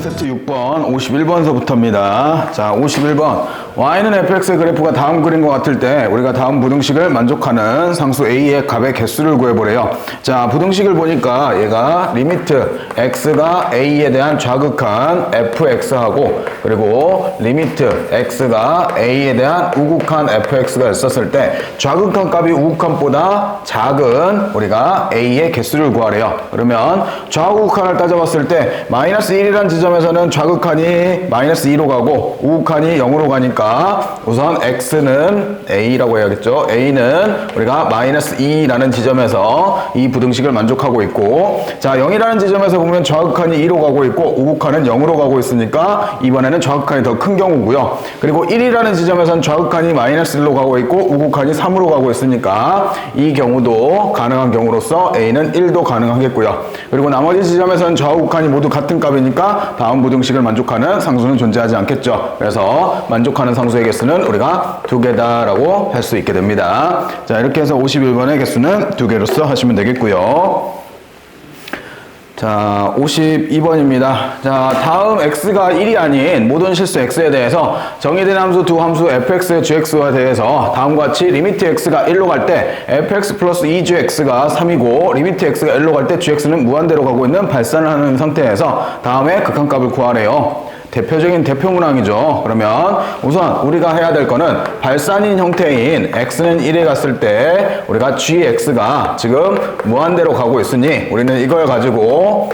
테스트 6번 51번서부터입니다. 자, 51번. y는 fx의 그래프가 다음 그림과 같을 때 우리가 다음 부등식을 만족하는 상수 a의 값의 개수를 구해보래요. 자, 부등식을 보니까 얘가 리미트 x가 a에 대한 좌극한 fx하고 그리고 리미트 x가 a에 대한 우극한 fx가 있었을 때 좌극한 값이 우극한보다 작은 우리가 a의 개수를 구하래요. 그러면 좌우극한을 따져봤을 때 마이너스 1이라는 지점에서는 좌극한이 마이너스 2로 가고 우극한이 0으로 가니까 우선 x는 a라고 해야겠죠. a는 우리가 마이너스 2라는 지점에서 이 부등식을 만족하고 있고, 자 0이라는 지점에서 보면 좌극한이 2로 가고 있고 우극한은 0으로 가고 있으니까 이번에는 좌극한이 더 큰 경우고요. 그리고 1이라는 지점에서는 좌극한이 마이너스 1로 가고 있고 우극한이 3으로 가고 있으니까 이 경우도 가능한 경우로서 a는 1도 가능하겠고요. 그리고 나머지 지점에서는 좌우극한이 모두 같은 값이니까 다음 부등식을 만족하는 상수는 존재하지 않겠죠. 그래서 만족하는 상수의 개수는 우리가 2개다라고 할 수 있게 됩니다. 자, 이렇게 해서 51번의 개수는 2개로서 하시면 되겠고요. 자, 52번입니다. 자, 다음 x가 1이 아닌 모든 실수 x에 대해서 정의된 함수 두 함수 fx의 gx에 대해서 다음과 같이 리미트 x가 1로 갈 때 fx 플러스 2gx가 3이고 리미트 x가 1로 갈 때 gx는 무한대로 가고 있는 발산을 하는 상태에서 다음에 극한값을 구하래요. 대표적인 대표 문항이죠. 그러면 우선 우리가 해야 될 거는 발산인 형태인 x는 1에 갔을 때 우리가 gx가 지금 무한대로 가고 있으니 우리는 이걸 가지고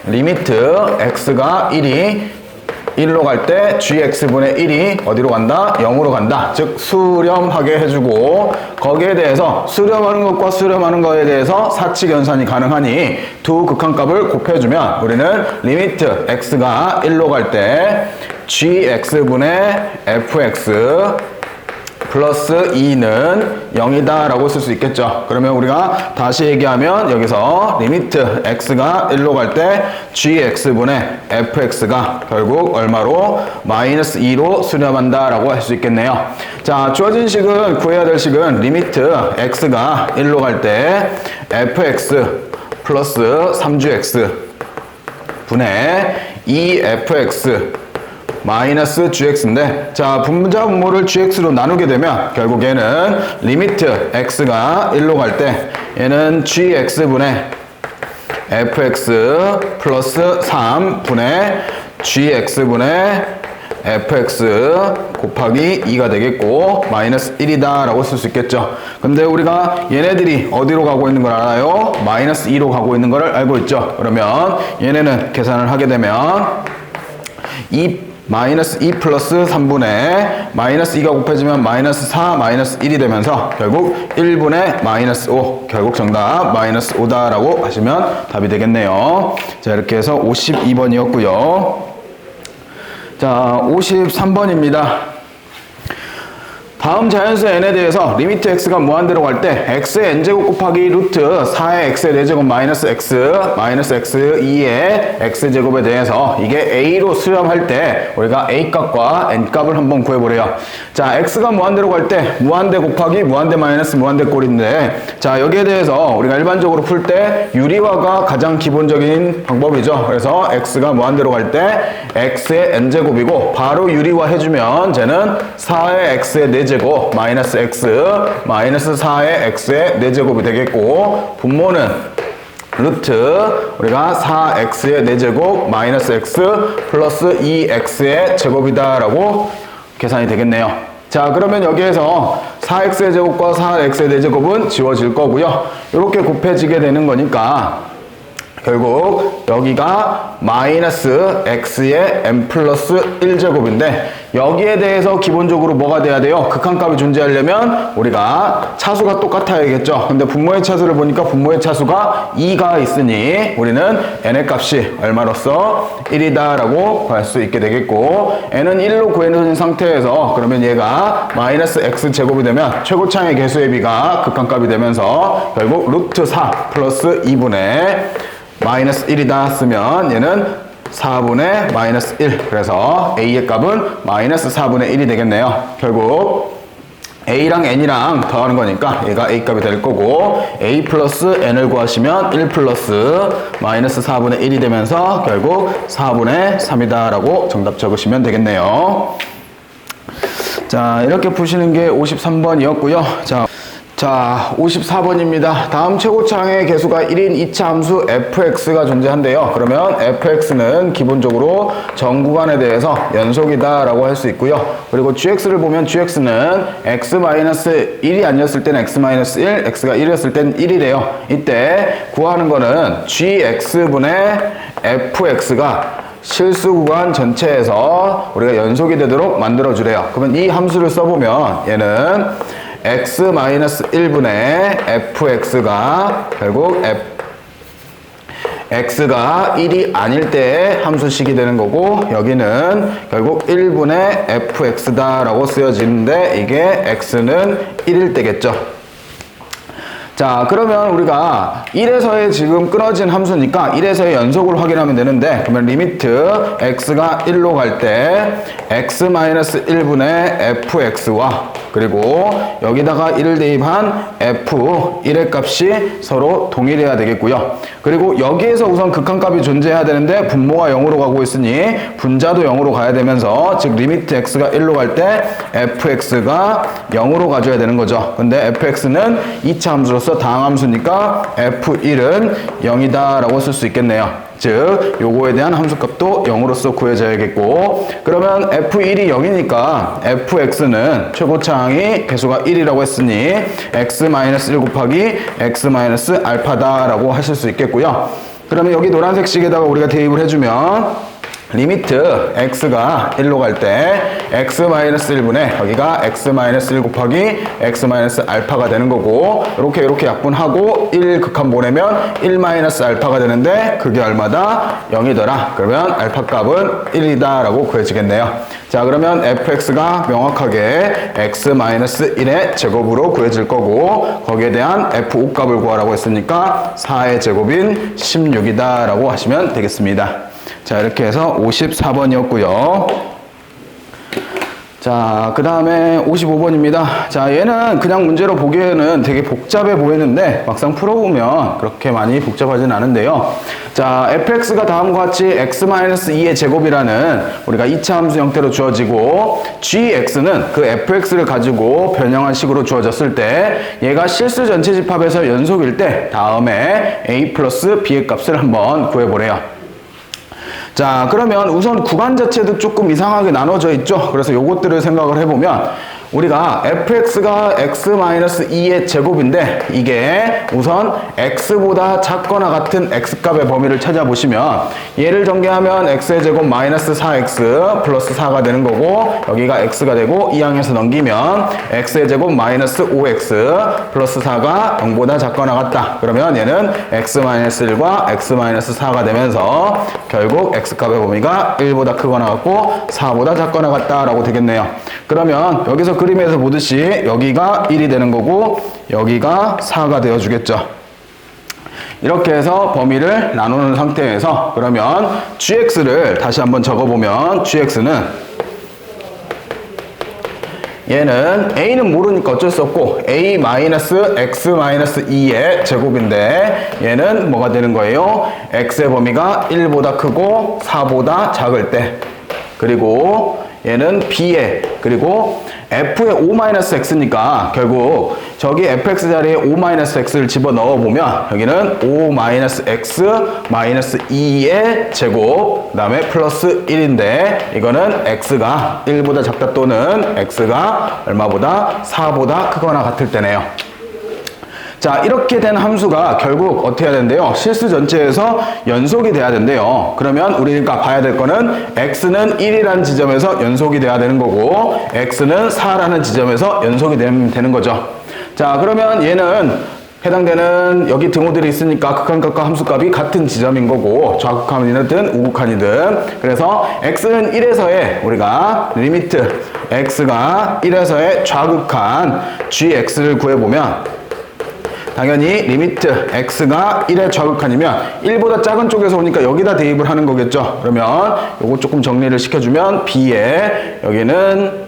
리미트 x가 1로 갈 때 gx분의 1이 어디로 간다? 0으로 간다. 즉 수렴하게 해주고 거기에 대해서 수렴하는 것과 수렴하는 것에 대해서 사칙 연산이 가능하니 두 극한값을 곱해주면 우리는 리미트 x가 1로 갈 때 gx분의 fx 플러스 2는 0이다 라고 쓸 수 있겠죠. 그러면 우리가 다시 얘기하면 여기서 리미트 x가 1로 갈 때 gx분의 fx가 결국 얼마로? 마이너스 2로 수렴한다 라고 할 수 있겠네요. 자, 주어진 식은 구해야 될 식은 리미트 x가 1로 갈 때 fx 플러스 3gx 분의 2fx 마이너스 gx인데, 자 분자 분모를 gx로 나누게 되면 결국 얘는 리미트 x가 1로 갈 때 얘는 gx분의 fx 플러스 3분의 gx분의 fx 곱하기 2가 되겠고 마이너스 1이다 라고 쓸 수 있겠죠. 근데 우리가 얘네들이 어디로 가고 있는 걸 알아요? 마이너스 2로 가고 있는 걸 알고 있죠. 그러면 얘네는 계산을 하게 되면 마이너스 2 플러스 3분의 마이너스 2가 곱해지면 마이너스 4 마이너스 1이 되면서 결국 1분의 마이너스 5 결국 정답 마이너스 5다 라고 하시면 답이 되겠네요. 자, 이렇게 해서 52번이었고요. 자, 53번입니다. 다음 자연수 n에 대해서 리미트 x가 무한대로 갈 때 x의 n제곱 곱하기 루트 4의 x의 4제곱 마이너스 x 2의 x제곱에 대해서 이게 a로 수렴할 때 우리가 a값과 n값을 한번 구해보래요. 자, x가 무한대로 갈 때 무한대 곱하기 무한대 마이너스 무한대 꼴인데, 자 여기에 대해서 우리가 일반적으로 풀 때 유리화가 가장 기본적인 방법이죠. 그래서 x가 무한대로 갈 때 x의 n제곱이고 바로 유리화 해주면 쟤는 4의 x의 4제곱 마이너스 x 마이너스 4의 x의 4제곱이 되겠고 분모는 루트 우리가 4x의 4제곱 마이너스 x 플러스 2x의 제곱이다 라고 계산이 되겠네요. 자, 그러면 여기에서 4x의 제곱과 4x의 4제곱은 지워질 거고요. 이렇게 곱해지게 되는 거니까 결국 여기가 마이너스 x의 n 플러스 1제곱인데 여기에 대해서 기본적으로 뭐가 돼야 돼요? 극한값이 존재하려면 우리가 차수가 똑같아야겠죠. 근데 분모의 차수를 보니까 분모의 차수가 2가 있으니 우리는 n의 값이 얼마로서 1이다 라고 구할 수 있게 되겠고, n은 1로 구해놓은 상태에서 그러면 얘가 마이너스 x제곱이 되면 최고차의 개수의 비가 극한값이 되면서 결국 루트 4 플러스 2분의 마이너스 1이다 쓰면 얘는 4분의 마이너스 1, 그래서 a의 값은 마이너스 4분의 1이 되겠네요. 결국 a랑 n이랑 더하는 거니까 얘가 a 값이 될 거고 a 플러스 n을 구하시면 1 플러스 마이너스 4분의 1이 되면서 결국 4분의 3이다 라고 정답 적으시면 되겠네요. 자, 이렇게 푸시는 게 53번이었고요. 자, 54번입니다. 다음 최고차항의 개수가 1인 2차 함수 fx가 존재한대요. 그러면 fx는 기본적으로 전 구간에 대해서 연속이다 라고 할 수 있고요. 그리고 gx를 보면 gx는 x-1이 아니었을 때는 x-1, x가 1이었을 땐 1이래요. 이때 구하는 거는 gx분의 fx가 실수 구간 전체에서 우리가 연속이 되도록 만들어 주래요. 그러면 이 함수를 써보면 얘는 x-1분의 fx가 결국 x가 1이 아닐 때의 함수식이 되는 거고 여기는 결국 1분의 fx다 라고 쓰여지는데 이게 x는 1일 때겠죠. 자, 그러면 우리가 1에서의 지금 끊어진 함수니까 1에서의 연속을 확인하면 되는데 그러면 리미트 x가 1로 갈 때 x-1분의 fx와 그리고 여기다가 1을 대입한 f1의 값이 서로 동일해야 되겠고요. 그리고 여기에서 우선 극한값이 존재해야 되는데 분모가 0으로 가고 있으니 분자도 0으로 가야 되면서 즉 리미트 x가 1로 갈 때 fx가 0으로 가줘야 되는 거죠. 근데 fx는 2차 함수로서 다항함수니까 f1은 0이다 라고 쓸 수 있겠네요. 즉 요거에 대한 함수값도 0으로서 구해져야겠고 그러면 f1이 0이니까 fx는 최고차항이 개수가 1이라고 했으니 x-1 곱하기 x-알파다 라고 하실 수 있겠고요. 그러면 여기 노란색 식에다가 우리가 대입을 해주면 리미트 x가 1로 갈 때 x-1분의 여기가 x-1 곱하기 x-알파가 되는 거고 이렇게 약분하고 1 극한 보내면 1-알파가 되는데 그게 얼마다? 0이더라. 그러면 알파 값은 1이다 라고 구해지겠네요. 자, 그러면 fx가 명확하게 x-1의 제곱으로 구해질 거고 거기에 대한 f5 값을 구하라고 했으니까 4의 제곱인 16이다 라고 하시면 되겠습니다. 자, 이렇게 해서 54번이었고요. 자, 그 다음에 55번입니다. 자, 얘는 그냥 문제로 보기에는 되게 복잡해 보이는데 막상 풀어보면 그렇게 많이 복잡하진 않은데요. 자, fx가 다음과 같이 x-2의 제곱이라는 우리가 2차 함수 형태로 주어지고 gx는 그 fx를 가지고 변형한 식으로 주어졌을 때 얘가 실수 전체 집합에서 연속일 때 다음에 a 플러스 b의 값을 한번 구해보래요. 자, 그러면 우선 구간 자체도 조금 이상하게 나눠져 있죠. 그래서 요것들을 생각을 해보면 우리가 fx가 x-2의 제곱인데 이게 우선 x보다 작거나 같은 x값의 범위를 찾아보시면 얘를 전개하면 x의 제곱 마이너스 4x 플러스 4가 되는 거고 여기가 x가 되고 이 항에서 넘기면 x의 제곱 마이너스 5x 플러스 4가 0보다 작거나 같다. 그러면 얘는 x-1과 x-4가 되면서 결국 x값의 범위가 1보다 크거나 같고 4보다 작거나 같다라고 되겠네요. 그러면 여기서 그림에서 보듯이 여기가 1이 되는 거고 여기가 4가 되어 주겠죠. 이렇게 해서 범위를 나누는 상태에서 그러면 gx를 다시 한번 적어보면 gx는 얘는 a는 모르니까 어쩔 수 없고 a-x-2의 제곱인데 얘는 뭐가 되는 거예요? x의 범위가 1보다 크고 4보다 작을 때 그리고 얘는 b에 그리고 f의 5-x니까 결국 저기 fx 자리에 5-x를 집어넣어 보면 여기는 5-x-2의 제곱 그 다음에 플러스 1인데 이거는 x가 1보다 작다 또는 x가 얼마보다 4보다 크거나 같을 때네요. 자, 이렇게 된 함수가 결국 어떻게 해야 된대요? 실수 전체에서 연속이 돼야 된대요. 그러면 우리가 봐야 될 거는 x는 1이라는 지점에서 연속이 돼야 되는 거고 x는 4라는 지점에서 연속이 되는 거죠. 자, 그러면 얘는 해당되는 여기 등호들이 있으니까 극한값과 함수값이 같은 지점인 거고 좌극한이든 우극한이든 그래서 x는 1에서의 우리가 리미트 x가 1에서의 좌극한 gx를 구해보면 당연히 리미트 x가 1의 좌극한이면 1보다 작은 쪽에서 오니까 여기다 대입을 하는 거겠죠. 그러면 요거 조금 정리를 시켜주면 b에 여기는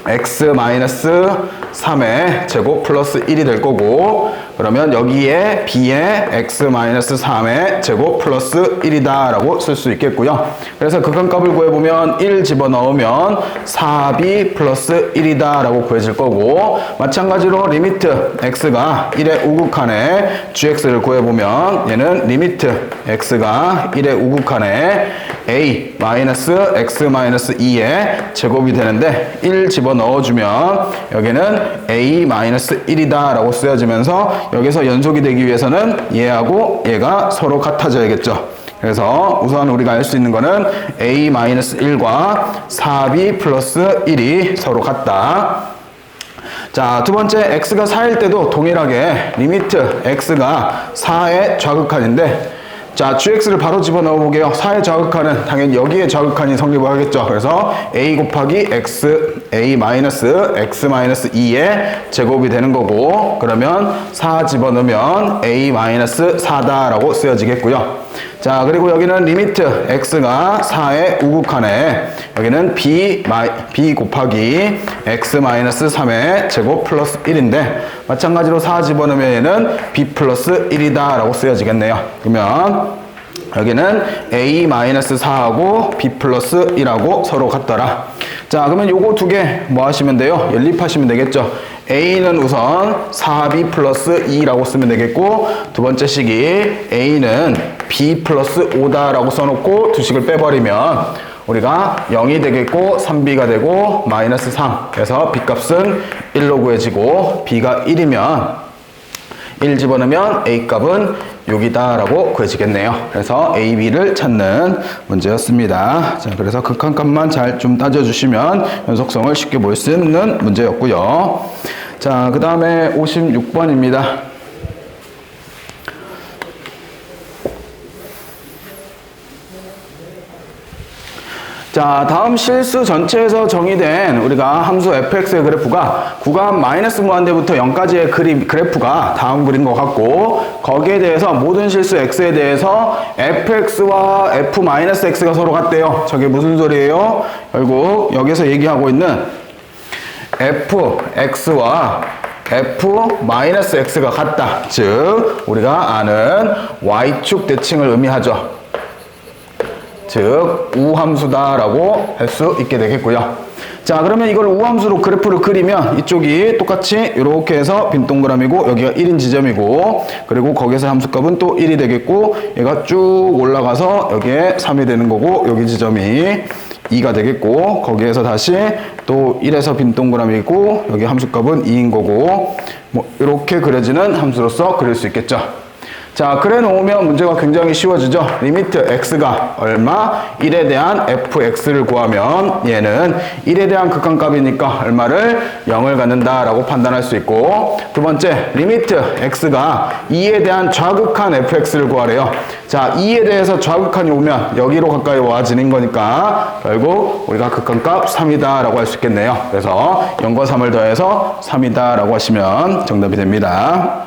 x 마이너스 3의 제곱 플러스 1이 될 거고, 그러면 여기에 b에 x-3의 제곱 플러스 1이다 라고 쓸 수 있겠고요. 그래서 극한값을 구해보면 1 집어넣으면 4b 플러스 1이다 라고 구해질 거고, 마찬가지로 리미트 x가 1의 우극한에 gx를 구해보면 얘는 리미트 x가 1의 우극한에 a 마이너스 x 마이너스 2의 제곱이 되는데 1 집어넣어주면 여기는 a 마이너스 1이다 라고 쓰여지면서 여기서 연속이 되기 위해서는 얘하고 얘가 서로 같아져야겠죠. 그래서 우선 우리가 알 수 있는 거는 a-1과 4b 플러스 1이 서로 같다. 자, 두 번째 x가 4일 때도 동일하게 리미트 x가 4의 좌극한인데, 자, gx를 바로 집어넣어 보게요. 4의 좌극한은 당연히 여기에 좌극한이 성립을 하겠죠. 그래서 a 곱하기 x, a 마이너스 x 마이너스 2의 제곱이 되는 거고, 그러면 4 집어넣으면 a 마이너스 4다 라고 쓰여지겠고요. 자, 그리고 여기는 리미트 x가 4의 우극한에 여기는 b 곱하기 x 마이너스 3의 제곱 플러스 1인데, 마찬가지로 4 집어넣으면 얘는 b 플러스 1이다 라고 쓰여지겠네요. 그러면 여기는 a 마이너스 4하고 b 플러스 1하고 서로 같더라. 자, 그러면 요거 두 개 뭐 하시면 돼요? 연립하시면 되겠죠. a는 우선 4b 플러스 2라고 쓰면 되겠고, 두 번째 식이 a는 b 플러스 5다 라고 써놓고 두 식을 빼버리면 우리가 0이 되겠고 3b가 되고 마이너스 3. 그래서 b 값은 1로 구해지고 b가 1이면 1 집어넣으면 a 값은 6이다 라고 구해지겠네요. 그래서 a, b를 찾는 문제였습니다. 자, 그래서 극한값만 잘 좀 따져주시면 연속성을 쉽게 볼 수 있는 문제였고요. 자, 그 다음에 56번입니다. 자, 다음 실수 전체에서 정의된 우리가 함수 fx의 그래프가 구간 마이너스 무한대부터 0까지의 그래프가 다음 그린 것 같고, 거기에 대해서 모든 실수 x에 대해서 fx와 f-x가 서로 같대요. 저게 무슨 소리예요? 결국 여기서 얘기하고 있는 fx와 f-x가 같다. 즉 우리가 아는 y축 대칭을 의미하죠. 즉 우함수다라고 할 수 있게 되겠고요. 자, 그러면 이걸 우함수로 그래프를 그리면 이쪽이 똑같이 이렇게 해서 빈 동그라미고 여기가 1인 지점이고, 그리고 거기서 함수값은 또 1이 되겠고, 얘가 쭉 올라가서 여기에 3이 되는 거고, 여기 지점이 2가 되겠고, 거기에서 다시 또 1에서 빈 동그라미고 여기 함수값은 2인 거고, 뭐 이렇게 그려지는 함수로서 그릴 수 있겠죠. 자, 그래 놓으면 문제가 굉장히 쉬워지죠. 리미트 x가 얼마? 1에 대한 fx를 구하면 얘는 1에 대한 극한값이니까 얼마를? 0을 갖는다 라고 판단할 수 있고, 두 번째 리미트 x가 2에 대한 좌극한 fx를 구하래요. 자, 2에 대해서 좌극한이 오면 여기로 가까이 와지는 거니까 결국 우리가 극한값 3이다 라고 할 수 있겠네요. 그래서 0과 3을 더해서 3이다 라고 하시면 정답이 됩니다.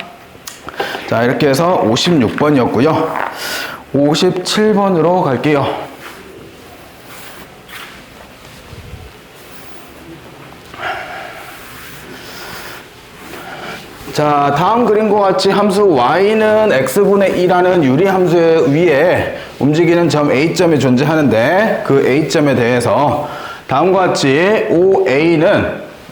자, 이렇게 해서 56번이었고요. 57번으로 갈게요. 자, 다음 그림과 같이 함수 y는 x분의 2라는 유리함수 위에 움직이는 점 A점이 존재하는데, 그 A점에 대해서 다음과 같이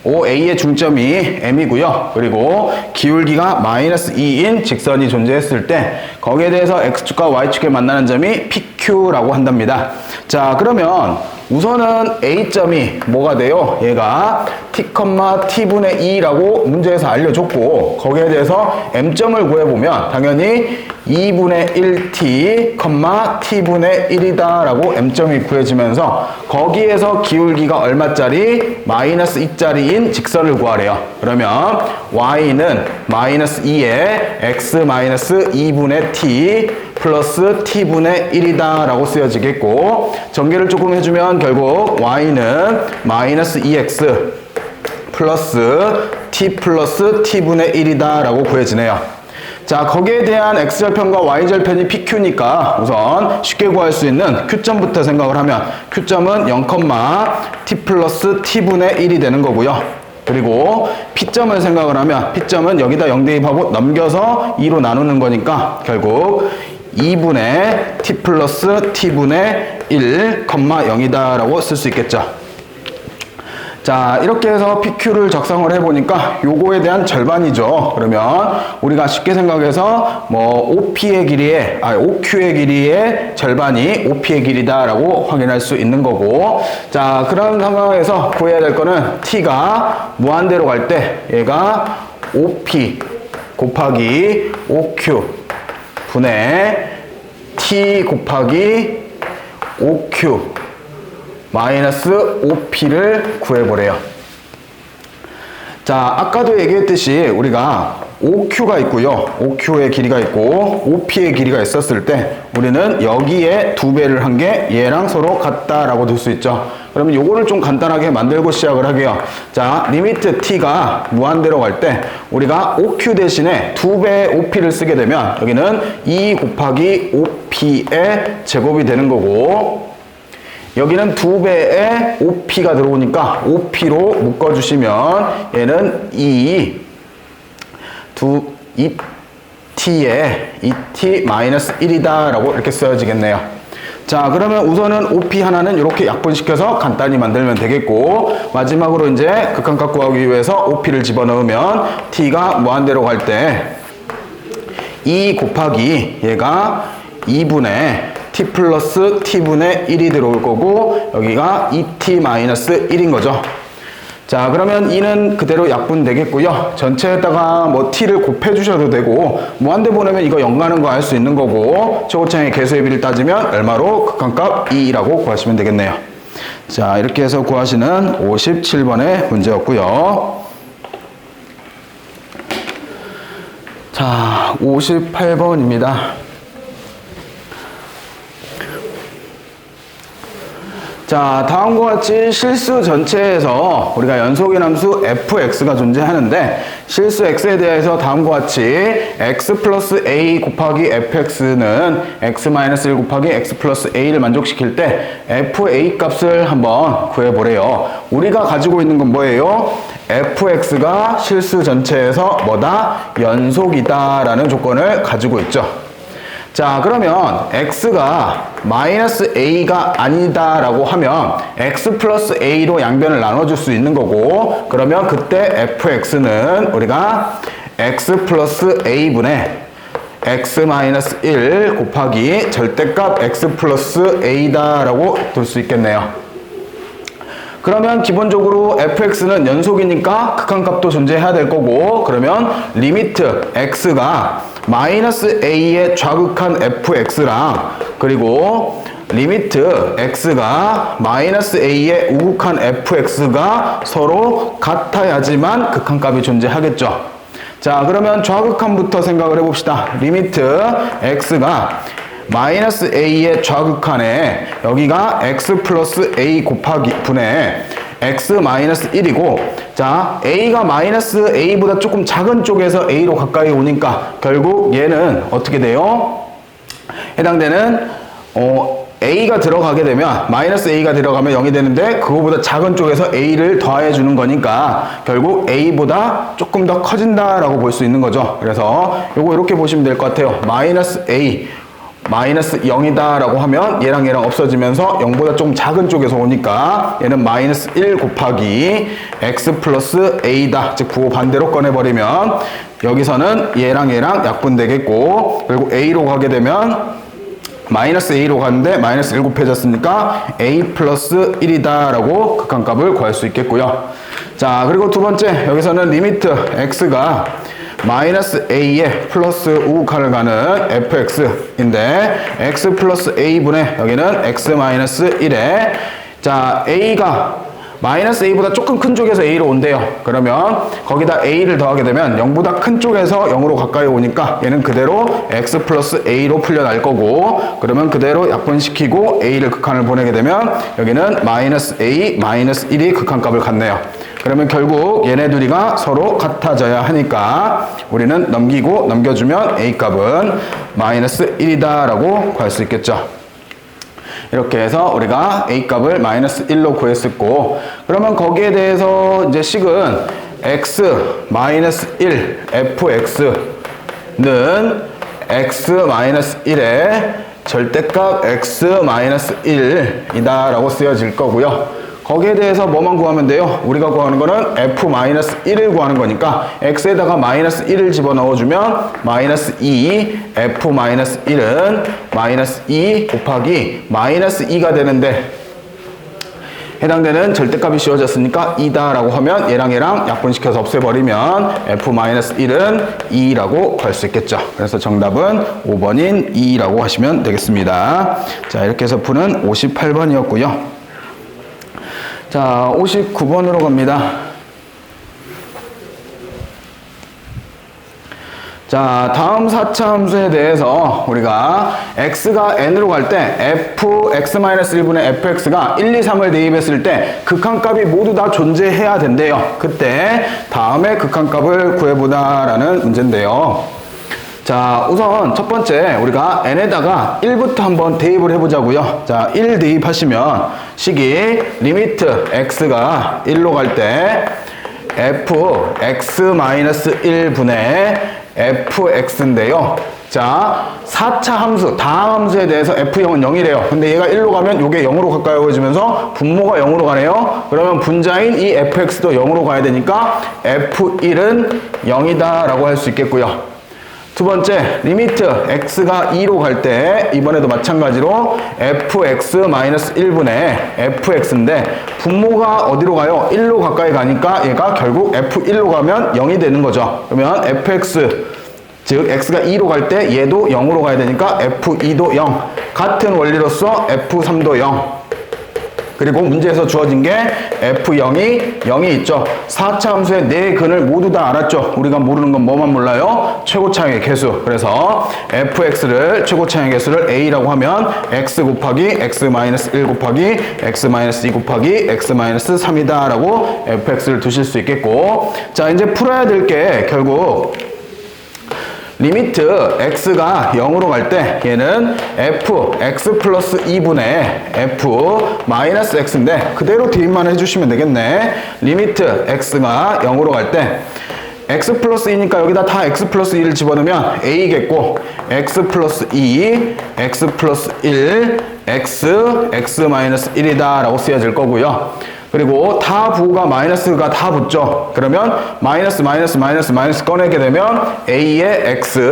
OA의 중점이 M이고요. 그리고 기울기가 마이너스 2인 직선이 존재했을 때 거기에 대해서 X축과 Y축에 만나는 점이 PQ라고 한답니다. 자, 그러면 우선은 A점이 뭐가 돼요? 얘가 T,T분의 2라고 문제에서 알려줬고, 거기에 대해서 M점을 구해보면 당연히 2분의 1T, T분의 1이다 라고 M점이 구해지면서 거기에서 기울기가 얼마짜리? 마이너스 2짜리인 직선을 구하래요. 그러면 Y는 마이너스 2에 X 마이너스 2분의 T 플러스 T분의 1이다 라고 쓰여지겠고, 전개를 조금 해주면 결국 Y는 마이너스 2X 플러스 T 플러스 T분의 1이다 라고 구해지네요. 자, 거기에 대한 X절편과 Y절편이 PQ니까 우선 쉽게 구할 수 있는 Q점부터 생각을 하면 Q점은 0, T 플러스 T분의 1이 되는 거고요. 그리고 P점을 생각을 하면 P점은 여기다 0 대입하고 넘겨서 2로 나누는 거니까 결국 2분의 t 플러스 t분의 1, 0이다 라고 쓸 수 있겠죠. 자, 이렇게 해서 PQ를 적성을 해보니까 요거에 대한 절반이죠. 그러면 우리가 쉽게 생각해서 뭐 OQ의 길이의 절반이 OP의 길이다 라고 확인할 수 있는 거고, 자, 그런 상황에서 구해야 될 거는 T가 무한대로 갈 때 얘가 OP 곱하기 OQ 분의 T 곱하기 OQ 마이너스 OP를 구해보래요. 자, 아까도 얘기했듯이 우리가 OQ가 있고요. OQ의 길이가 있고 OP의 길이가 있었을 때 우리는 여기에 2배를 한 게 얘랑 서로 같다라고 들 수 있죠. 그러면 요거를 좀 간단하게 만들고 시작을 하게요. 자, 리미트 t가 무한대로 갈 때 우리가 OQ 대신에 2배의 OP를 쓰게 되면 여기는 2 곱하기 OP의 제곱이 되는 거고, 여기는 2배의 OP가 들어오니까 OP로 묶어주시면 얘는 2t-1이다 라고 이렇게 써지겠네요. 자, 그러면 우선은 OP 하나는 이렇게 약분시켜서 간단히 만들면 되겠고, 마지막으로 이제 극한값 구하기 위해서 OP를 집어넣으면 t가 무한대로 갈 때 2 곱하기 얘가 2분의 t 플러스 t분의 1이 들어올 거고, 여기가 2t-1인 거죠. 자, 그러면 2는 그대로 약분 되겠고요. 전체에다가 뭐 t를 곱해 주셔도 되고, 무한대 보내면 이거 0 가는 거 알 수 있는 거고, 최고차의 개수의 비를 따지면 얼마로 극한값 2라고 구하시면 되겠네요. 자, 이렇게 해서 구하시는 57번의 문제였고요. 자, 58번입니다. 자, 다음과 같이 실수 전체에서 우리가 연속의 함수 fx가 존재하는데, 실수 x에 대해서 다음과 같이 x 플러스 a 곱하기 fx는 x-1 곱하기 x 플러스 a를 만족시킬 때 fa 값을 한번 구해보래요. 우리가 가지고 있는 건 뭐예요? fx가 실수 전체에서 뭐다? 연속이다 라는 조건을 가지고 있죠. 자, 그러면 x가 마이너스 a가 아니다 라고 하면 x 플러스 a로 양변을 나눠줄 수 있는 거고, 그러면 그때 fx는 우리가 x 플러스 a분의 x-1 곱하기 절대값 x 플러스 a다 라고 둘 수 있겠네요. 그러면 기본적으로 fx는 연속이니까 극한값도 존재해야 될 거고, 그러면 리미트 x가 마이너스 a의 좌극한 fx랑 그리고 리미트 x가 마이너스 a의 우극한 fx가 서로 같아야지만 극한값이 존재하겠죠. 자, 그러면 좌극한부터 생각을 해봅시다. 리미트 x가 마이너스 a의 좌극한에 여기가 x 플러스 a 곱하기 분의 x 마이너스 1이고, 자, a가 마이너스 a보다 조금 작은 쪽에서 a로 가까이 오니까 결국 얘는 어떻게 돼요? 해당되는 a가 들어가게 되면 마이너스 a가 들어가면 0이 되는데, 그거보다 작은 쪽에서 a를 더해 주는 거니까 결국 a보다 조금 더 커진다라고 볼 수 있는 거죠. 그래서 요거 이렇게 보시면 될 것 같아요. 마이너스 a 마이너스 0이다 라고 하면 얘랑 없어지면서 0보다 좀 작은 쪽에서 오니까 얘는 마이너스 1 곱하기 x 플러스 a다. 즉 부호 반대로 꺼내버리면 여기서는 얘랑 약분되겠고, 그리고 a로 가게 되면 마이너스 a로 가는데 마이너스 1 곱해졌으니까 a 플러스 1이다 라고 극한값을 구할 수 있겠고요. 자, 그리고 두 번째, 여기서는 리미트 x가 마이너스 a에 플러스 우극한을 가는 fx인데 x 플러스 a분의 여기는 x 마이너스 1에, 자, a가 마이너스 a보다 조금 큰 쪽에서 a로 온대요. 그러면 거기다 a를 더하게 되면 0보다 큰 쪽에서 0으로 가까이 오니까 얘는 그대로 x 플러스 a로 풀려날 거고, 그러면 그대로 약분시키고 a를 극한을 보내게 되면 여기는 마이너스 a 마이너스 1이 극한값을 갖네요. 그러면 결국 얘네 둘이가 서로 같아져야 하니까 우리는 넘겨주면 a 값은 마이너스 1이다 라고 구할 수 있겠죠. 이렇게 해서 우리가 a 값을 마이너스 1로 구했었고, 그러면 거기에 대해서 이제 식은 x-1 fx는 x-1의 절대값 x-1이다 라고 쓰여질 거고요. 거기에 대해서 뭐만 구하면 돼요? 우리가 구하는 거는 f-1을 구하는 거니까 x에다가 마이너스 1을 집어넣어주면 마이너스 2 f-1은 마이너스 2 곱하기 마이너스 2가 되는데 해당되는 절대값이 씌워졌으니까 2다 라고 하면 얘랑 약분시켜서 없애버리면 f-1은 2라고 구할 수 있겠죠. 그래서 정답은 5번인 2라고 하시면 되겠습니다. 자, 이렇게 해서 푸는 58번이었고요. 자, 59번으로 갑니다. 자, 다음 4차 함수에 대해서 우리가 x가 n으로 갈 때 fx-1분의 fx가 1, 2, 3을 대입했을 때 극한값이 모두 다 존재해야 된대요. 그때 다음에 극한값을 구해보자 라는 문제인데요. 자, 우선 첫 번째 우리가 n에다가 1부터 한번 대입을 해보자고요. 자, 1 대입하시면 식이 리미트 x가 1로 갈 때 fx-1분의 fx인데요. 자, 4차 함수, 다음 함수에 대해서 f0은 0이래요. 근데 얘가 1로 가면 이게 0으로 가까워지면서 분모가 0으로 가네요. 그러면 분자인 이 fx도 0으로 가야 되니까 f1은 0이다 라고 할 수 있겠고요. 두 번째, 리미트 x가 2로 갈 때 이번에도 마찬가지로 fx-1분의 fx인데 분모가 어디로 가요? 1로 가까이 가니까 얘가 결국 f1로 가면 0이 되는 거죠. 그러면 fx, 즉 x가 2로 갈 때 얘도 0으로 가야 되니까 f2도 0. 같은 원리로서 f3도 0. 그리고 문제에서 주어진 게 f0이 0이 있죠. 4차 함수의 네 근을 모두 다 알았죠. 우리가 모르는 건 뭐만 몰라요? 최고차항의 개수. 그래서 fx를 최고차항의 개수를 a라고 하면 x 곱하기 x-1 곱하기 x-2 곱하기 x-3이다 라고 fx를 두실 수 있겠고, 자, 이제 풀어야 될 게 결국 리미트 x가 0으로 갈 때 얘는 fx 플러스 2분의 f 마이너스 x인데 그대로 대입만 해주시면 되겠네. 리미트 x가 0으로 갈 때 x 플러스 2니까 여기다 다 x 플러스 2를 집어넣으면 a겠고 x 플러스 2, x 플러스 1, x 마이너스 1이다 라고 쓰여질 거고요. 그리고 다 부호가 마이너스가 다 붙죠. 그러면 마이너스 꺼내게 되면 a의 x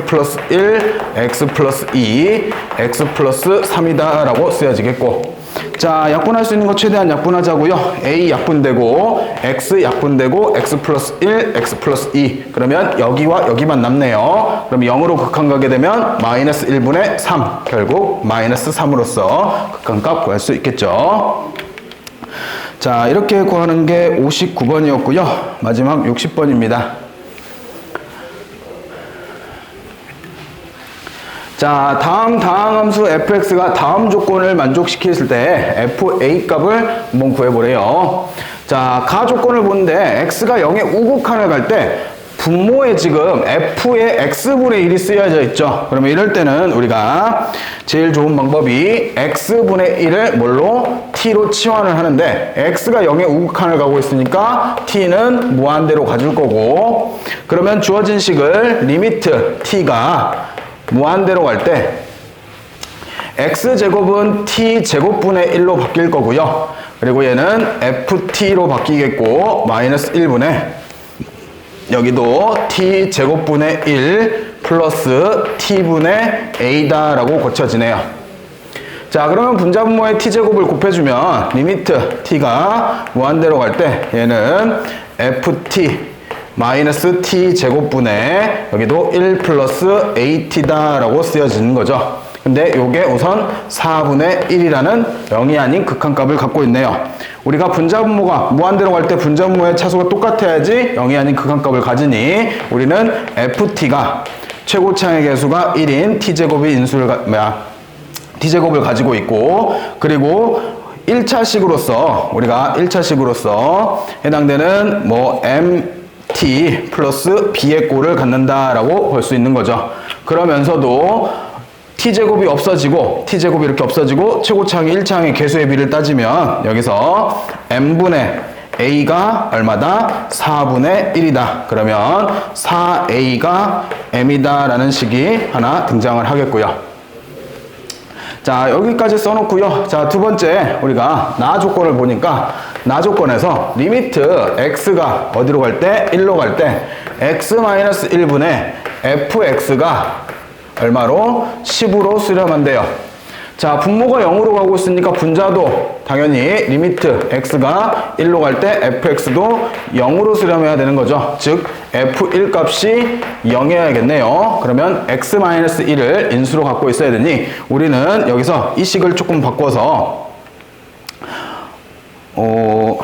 플러스 1, x 플러스 2, x 플러스 3이다 라고 쓰여지겠고, 자, 약분할 수 있는 거 최대한 약분하자고요. a 약분되고 x 약분되고 x 플러스 1, x 플러스 2. 그러면 여기와 여기만 남네요. 그럼 0으로 극한가게 되면 마이너스 1분의 3. 결국 마이너스 3으로서 극한값 구할 수 있겠죠. 자, 이렇게 구하는 게 59번이었고요. 마지막 60번입니다. 자, 다음 함수 fx가 다음 조건을 만족시켰을 때 fa 값을 한번 구해보래요. 자, 가 조건을 보는데 x가 0의 우극한을 갈 때 분모에 지금 f의 x분의 1이 쓰여져 있죠. 그러면 이럴 때는 우리가 제일 좋은 방법이 x분의 1을 뭘로? t로 치환을 하는데 x가 0의 우극한을 가고 있으니까 t는 무한대로 가줄 거고, 그러면 주어진 식을 리미트 t가 무한대로 갈 때 x제곱은 t제곱분의 1로 바뀔 거고요. 그리고 얘는 ft로 바뀌겠고 마이너스 1분의 여기도 t제곱분의 1 플러스 t분의 a다 라고 고쳐지네요. 자, 그러면 분자분모의 t제곱을 곱해주면 리미트 t가 무한대로 갈 때 얘는 ft 마이너스 t제곱분의 여기도 1 플러스 at다 라고 쓰여지는 거죠. 근데 요게 우선 4분의 1이라는 0이 아닌 극한값을 갖고 있네요. 우리가 분자분모가 무한대로 갈 때 분자분모의 차수가 똑같아야지 0이 아닌 극한값을 가지니 우리는 ft가 최고차항의 개수가 1인 t제곱의 인수를 t제곱을 가지고 있고, 그리고 1차식으로서 우리가 1차식으로서 해당되는 뭐 mt 플러스 b의 꼴을 갖는다라고 볼 수 있는 거죠. 그러면서도 t제곱이 없어지고 t제곱이 이렇게 없어지고 최고차항이 1차항의 개수의 비를 따지면 여기서 m분의 a가 얼마다? 4분의 1이다. 그러면 4a가 m이다 라는 식이 하나 등장을 하겠고요. 자, 여기까지 써놓고요. 자, 두 번째 우리가 나 조건을 보니까 나 조건에서 리미트 x가 어디로 갈 때? 1로 갈 때 x-1분의 fx가 얼마로? 10으로 수렴한대요. 자, 분모가 0으로 가고 있으니까 분자도 당연히 리미트 x가 1로 갈 때 fx도 0으로 수렴해야 되는 거죠. 즉 f1 값이 0이어야겠네요. 그러면 x-1을 인수로 갖고 있어야 되니 우리는 여기서 이 식을 조금 바꿔서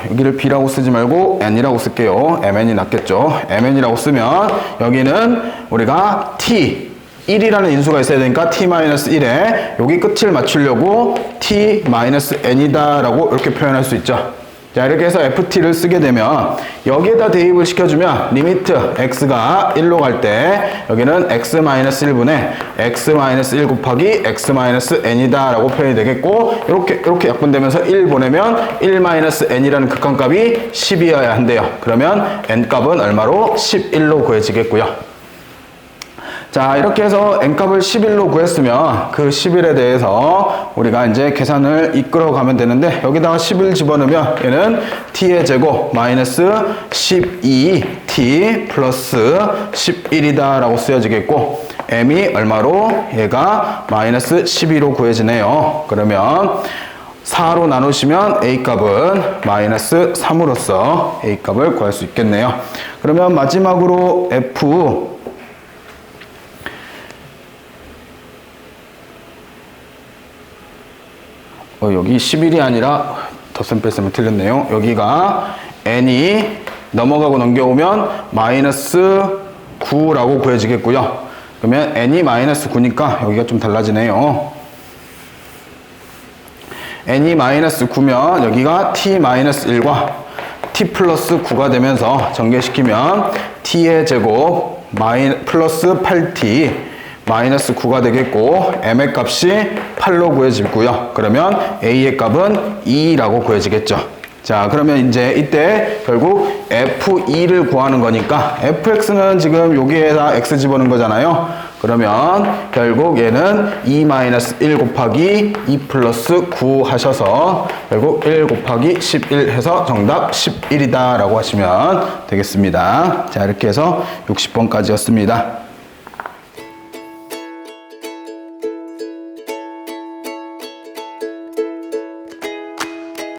여기를 b라고 쓰지 말고 n이라고 쓸게요. mn이 낫겠죠. mn이라고 쓰면 여기는 우리가 t 1이라는 인수가 있어야 되니까 t-1에 여기 끝을 맞추려고 t-n이다 라고 이렇게 표현할 수 있죠. 자, 이렇게 해서 ft를 쓰게 되면 여기에다 대입을 시켜주면 리미트 x가 1로 갈 때 여기는 x-1분의 x-1 곱하기 x-n이다 라고 표현이 되겠고 이렇게 약분되면서 1 보내면 1-n이라는 극한값이 10이어야 한대요. 그러면 n값은 얼마로? 11로 구해지겠고요. 자, 이렇게 해서 n값을 11로 구했으면 그 11에 대해서 우리가 이제 계산을 이끌어 가면 되는데 여기다가 10을 집어넣으면 얘는 t의 제곱 마이너스 12t 플러스 11이다 라고 쓰여지겠고 m이 얼마로? 얘가 마이너스 12로 구해지네요. 그러면 4로 나누시면 a값은 마이너스 3으로써 a값을 구할 수 있겠네요. 그러면 마지막으로 f 여기 11이 아니라 덧셈 뺄셈이 틀렸네요. 여기가 n이 넘어가고 넘겨오면 마이너스 9라고 구해지겠고요. 그러면 n이 마이너스 9니까 여기가 좀 달라지네요. n이 마이너스 9면 여기가 t-1과 t 플러스 9가 되면서 전개시키면 t의 제곱 플러스 8t 마이너스 9가 되겠고 m의 값이 8로 구해지고요. 그러면 a의 값은 2라고 구해지겠죠. 자, 그러면 이제 이때 결국 f2를 구하는 거니까 fx는 지금 여기에다 x 집어넣은 거잖아요. 그러면 결국 얘는 2-1 곱하기 2 플러스 9 하셔서 결국 1 곱하기 11 해서 정답 11이다 라고 하시면 되겠습니다. 자, 이렇게 해서 60번까지였습니다.